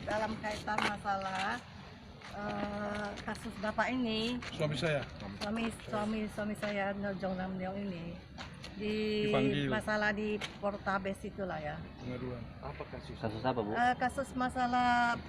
dalam kaitan masalah kasus bapak ini, suami saya Jong Nam Leong ini dipanggil. masalah di Poltabes itulah ya. Pengaduan. Apa kasus? Kasus apa, Bu? Kasus masalah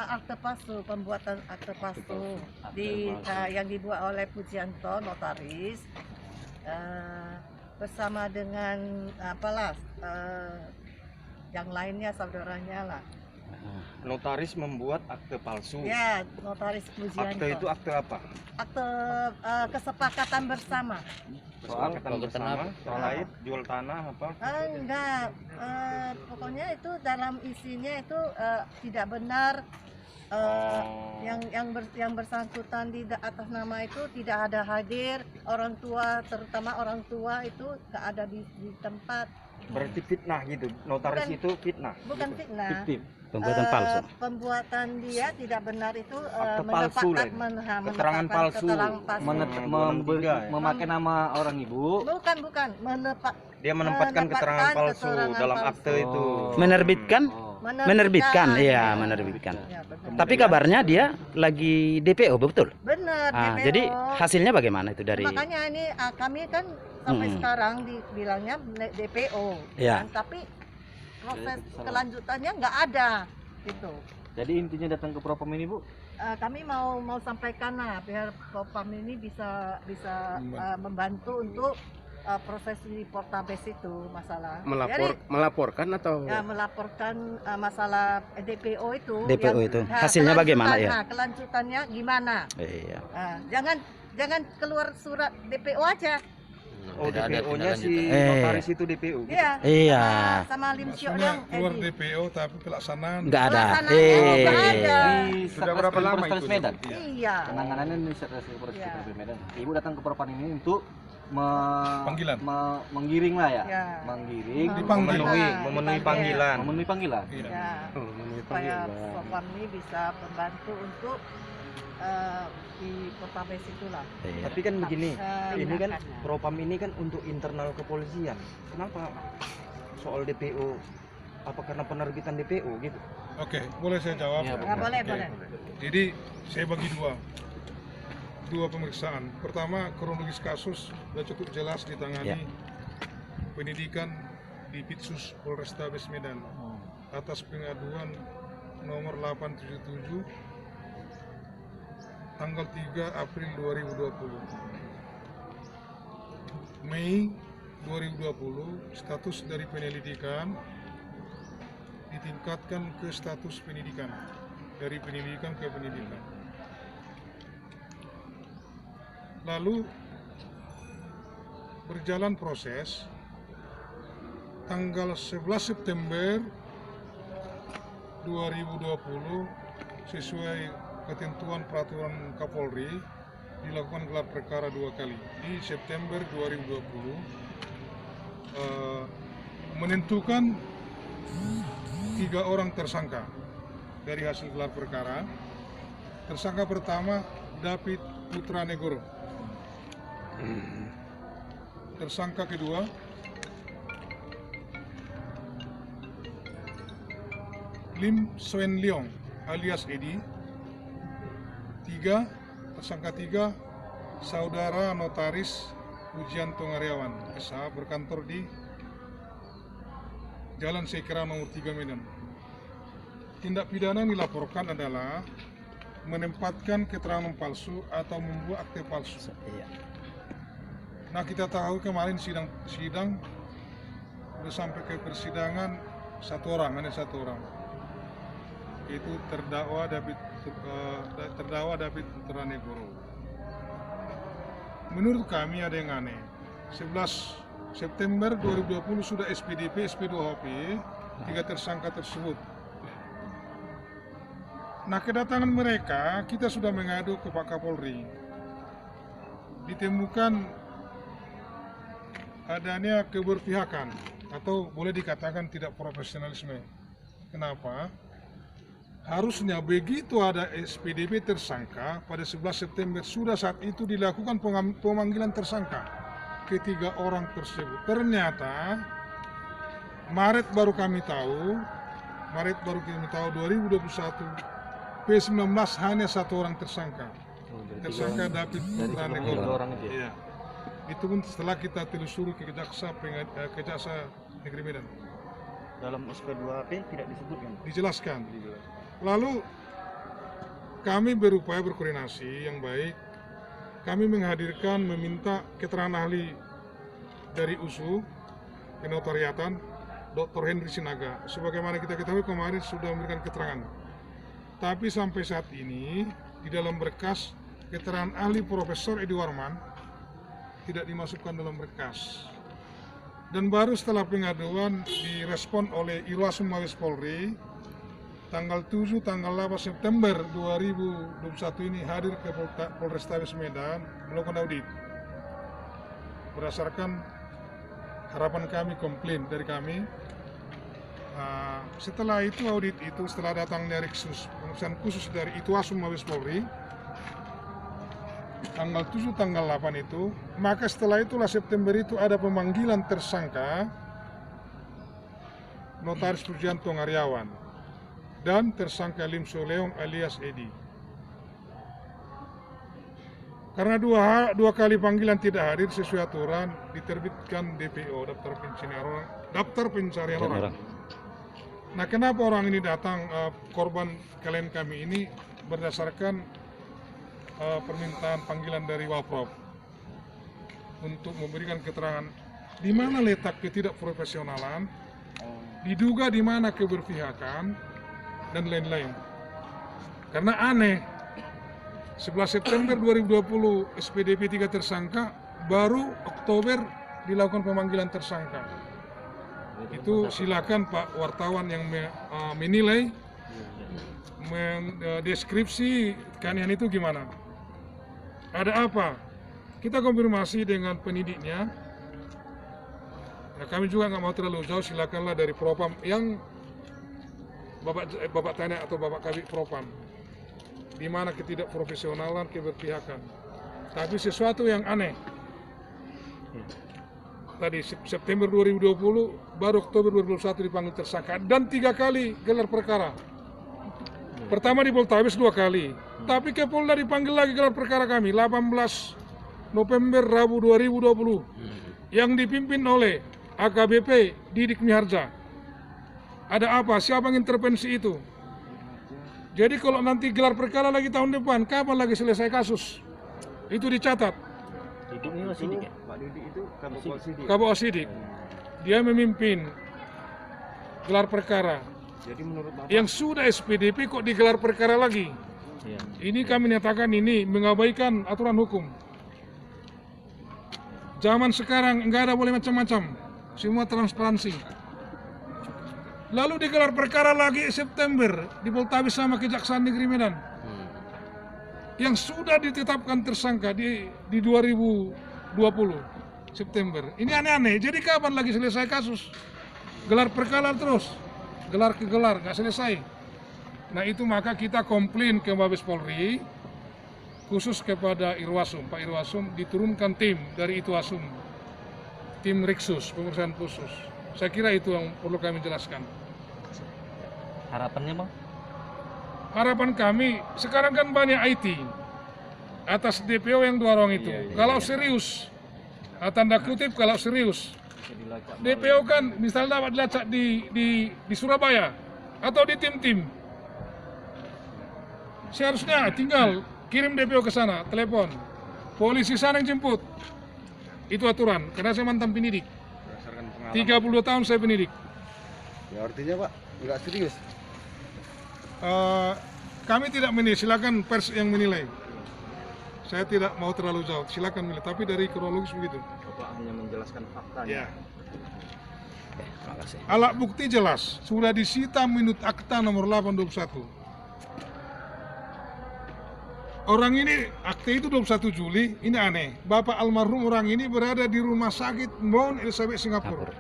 akte palsu, pembuatan akte palsu yang dibuat oleh Pujianto notaris bersama dengan yang lainnya saudaranya lah. Notaris membuat akte palsu. Ya, notaris Pujianto. Akte itu akte apa? Akte kesepakatan bersama. Soal bersama, soal lain, jual tanah apa? Enggak, pokoknya itu dalam isinya itu tidak benar. Yang bersangkutan di atas nama itu tidak ada hadir, orang tua, terutama orang tua itu nggak ada di tempat. Berarti fitnah gitu, notaris itu fitnah. Bukan gitu. fitnah. Fiktif. Pembuatan palsu. Pembuatan dia tidak benar itu keterangan palsu, memakai nama orang ibu. Bukan dia menempatkan keterangan palsu dalam akte itu. Menerbitkan? Menerbitkan, iya menerbitkan. Ya, tapi kabarnya dia lagi DPO, betul? Benar, DPO. Jadi hasilnya bagaimana itu dari? Makanya ini kami kan sampai sekarang dibilangnya DPO, ya. Tapi proses kelanjutannya nggak ada gitu. Jadi intinya datang ke Propam ini, Bu? Kami mau sampaikan lah biar Propam ini bisa membantu untuk proses di Poltabes itu masalah. Melaporkan atau? Ya, melaporkan masalah DPO itu. DPO itu hasilnya bagaimana ya? Kelanjutannya gimana? Iya. Jangan keluar surat DPO aja. Oh, DPO-nya si notaris itu DPO. Gitu? Iya. Sama Lim Sio Leong. Keluar DPO tapi pelaksanaan nggak ada. Nggak ada. Sudah berapa lama itu? Medan. Iya. Penanganannya di Polres Medan. Ibu datang ke Propam ini untuk menggiring lah ya. Menggiring, memenuhi panggilan. Memenuhi panggilan. Ya. Supaya Propam ini bisa membantu untuk di Poltabes itulah. Tapi kan begini, ini kan Propam ini kan untuk internal kepolisian. Kenapa soal DPO? Apa karena penerbitan DPO gitu? Oke, boleh saya jawab? Ya, boleh. Jadi saya bagi dua pemeriksaan. Pertama, kronologis kasus sudah cukup jelas ditangani penyidikan di Pitsus Polrestabes Medan atas pengaduan nomor 877 tanggal 3 April 2020. Mei 2020 status dari penyelidikan ditingkatkan ke status penyidikan, dari penyelidikan ke penyidikan. Lalu berjalan proses tanggal 11 September 2020 sesuai ketentuan peraturan Kapolri dilakukan gelar perkara 2 kali. Di September 2020 menentukan 3 orang tersangka dari hasil gelar perkara. Tersangka pertama David Putra Negoro. Tersangka kedua Lim Suen Leong alias Edi. Tersangka 3 saudara notaris Pujianto Ngariawan SH berkantor di Jalan Sekira nomor 3 Medan. Tindak pidana yang dilaporkan adalah menempatkan keterangan palsu atau membuat akte palsu. Nah, kita tahu kemarin sidang sudah sampai ke persidangan hanya satu orang. Itu terdakwa David Putra Negoro. Menurut kami ada yang aneh. 11 September 2020 sudah SPDP, SP2HP 3 tersangka tersebut. Nah, kedatangan mereka kita sudah mengadu ke Pak Kapolri. Ditemukan adanya keberpihakan atau boleh dikatakan tidak profesionalisme. Kenapa? Harusnya begitu ada SPDP tersangka pada 11 September sudah saat itu dilakukan pemanggilan tersangka ketiga orang tersebut. Ternyata Maret baru kami tahu Maret baru kami tahu 2021 P19 hanya 1 orang tersangka. Tersangka David Putra Negoro. orang itu. Iya. Itu pun setelah kita telusuri ke Kejaksa Negeri Medan. Dalam SP2P tidak disebutkan. Dijelaskan. Lalu kami berupaya berkoordinasi yang baik. Kami menghadirkan, meminta keterangan ahli dari USU, Kenotariatan, Dr. Henry Sinaga. Sebagaimana kita ketahui kemarin sudah memberikan keterangan. Tapi sampai saat ini di dalam berkas keterangan ahli Profesor Edi Warman tidak dimasukkan dalam berkas. Dan baru setelah pengaduan direspon oleh Irwasum Mabes Polri tanggal 7, tanggal 8 September 2021 ini hadir ke Polrestabes Medan melakukan audit. Berdasarkan harapan kami, komplain dari kami. Setelah itu audit itu, setelah datangnya Riksus, pemeriksaan khusus dari Itwasum Mabes Polri, tanggal 7, tanggal 8 itu, maka setelah itulah September itu ada pemanggilan tersangka Notaris Pujianto Ngariawan dan tersangka Lim Soleong alias Edi. Karena dua kali panggilan tidak hadir sesuai aturan, diterbitkan DPO, daftar pencarian orang. Nah, kenapa orang ini datang, korban klien kami ini berdasarkan permintaan panggilan dari Walprov untuk memberikan keterangan di mana letak ketidakprofesionalan, diduga di mana keberpihakan dan lain-lain. Karena aneh, 11 September 2020 SPDP 3 tersangka, baru Oktober dilakukan pemanggilan tersangka. Itu silakan Pak wartawan yang menilai, mendeskripsi keanehan itu gimana. Ada apa? Kita konfirmasi dengan penyidiknya. Ya, kami juga nggak mau terlalu jauh, silakanlah dari Propam yang Bapak tanya atau Bapak Kabit Propam. Di mana ketidakprofesionalan, keberpihakan. Tapi sesuatu yang aneh. Tadi September 2020, baru Oktober 2021 dipanggil tersangka dan 3 kali gelar perkara. Pertama di Poltabes 2 kali, tapi ke Polda dipanggil lagi gelar perkara kami 18 November Rabu 2020 yang dipimpin oleh AKBP Didik Miharja. Ada apa? Siapa yang intervensi itu? Jadi kalau nanti gelar perkara lagi tahun depan, kapan lagi selesai kasus? Itu dicatat. Itu Sidik ya? Pak Didik itu Kabok Sidik. Kabok Sidik. Dia memimpin gelar perkara. Jadi menurut Bapak, Yang sudah SPDP kok digelar perkara lagi? Iya. Ini kami nyatakan ini mengabaikan aturan hukum. Zaman sekarang nggak ada boleh macam-macam, semua transparansi. Lalu digelar perkara lagi September di Poltabes sama Kejaksaan Negeri Medan. Yang sudah ditetapkan tersangka di 2020 September. Ini aneh-aneh. Jadi kapan lagi selesai kasus? Gelar perkara terus, gelar ke gelar, nggak selesai. Nah itu maka kita komplain ke Mabes Polri, khusus kepada Irwasum. Pak Irwasum diturunkan tim dari Itwasum, tim Riksus, pemeriksaan khusus. Saya kira itu yang perlu kami jelaskan. Harapannya Bang? Harapan kami, sekarang kan banyak IT atas DPO yang 2 orang itu. Kalau serius, tanda kutip kalau serius, DPO kan misalnya dapat dilacak di Surabaya atau di tim-tim. Seharusnya tinggal kirim DPO ke sana, telepon. Polisi sana yang jemput. Itu aturan, karena saya mantan penyidik. berdasarkan pengalaman. 32 tahun saya penyidik. Ya artinya Pak, nggak serius. Kami tidak menilai, silakan pers yang menilai. Saya tidak mau terlalu jauh, silakan menilai. Tapi dari kronologis begitu. Bapak hanya menjelaskan faktanya. Ya. Terima kasih. Alat bukti jelas, sudah disita minut akta nomor 821. Orang ini, akta itu 21 Juli, ini aneh. Bapak almarhum orang ini berada di rumah sakit Mount Elizabeth, Singapura.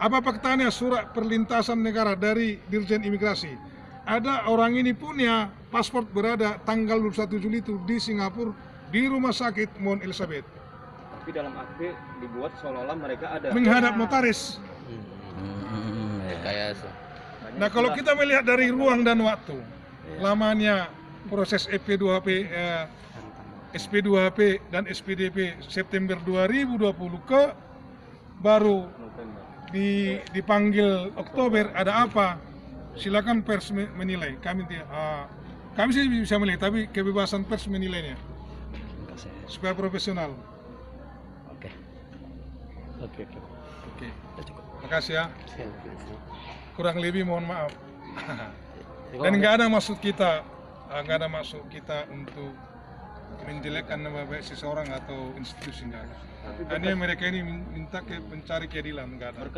Apa faktanya surat perlintasan negara dari Dirjen Imigrasi? Ada orang ini punya paspor berada tanggal 21 Juli itu di Singapura, di rumah sakit Mount Elizabeth. Tapi dalam akte dibuat seolah-olah mereka ada. Menghadap notaris. Rekayasa. Nah, kalau kita melihat dari ruang dan waktu, lamanya proses SP2HP, SP2HP dan SPDP September 2020 baru dipanggil Oktober, ada apa? Silakan pers menilai. Kami sih bisa menilai, tapi kebebasan pers menilainya supaya profesional. Oke. Oke. Terima kasih ya. Kurang lebih mohon maaf. Dan nggak ada maksud kita untuk menjelekkan nama baik seseorang atau institusi, nggak ada. Hanya mereka ini minta pencari keadilan, nggak ada.